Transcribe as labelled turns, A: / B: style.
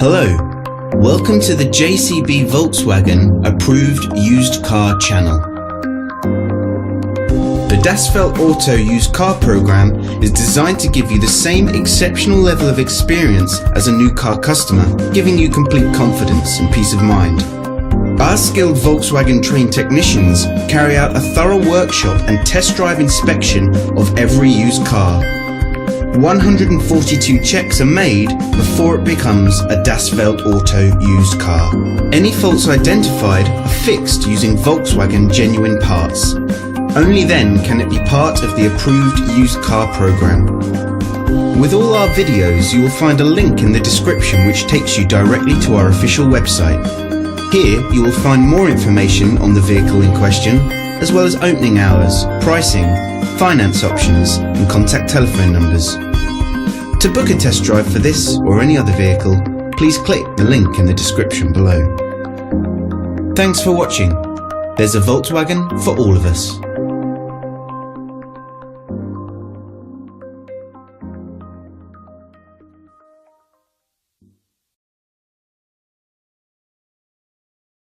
A: Hello, welcome to the JCB Volkswagen Approved Used Car channel. The Das Feld Auto Used Car program is designed to give you the same exceptional level of experience as a new car customer, giving you complete confidence and peace of mind. Our skilled Volkswagen trained technicians carry out a thorough workshop and test drive inspection of every used car. 142 checks are made before it becomes a Das Feld Auto used car. Any faults identified are fixed using Volkswagen genuine parts. Only then can it be part of the approved used car program. With all our videos, you will find a link in the description which takes you directly to our official website. Here you will find more information on the vehicle in question, as well as opening hours, pricing, finance options and contact telephone numbers. To book a test drive for this or any other vehicle, please click the link in the description below. Thanks for watching. There's a Volkswagen for all of us.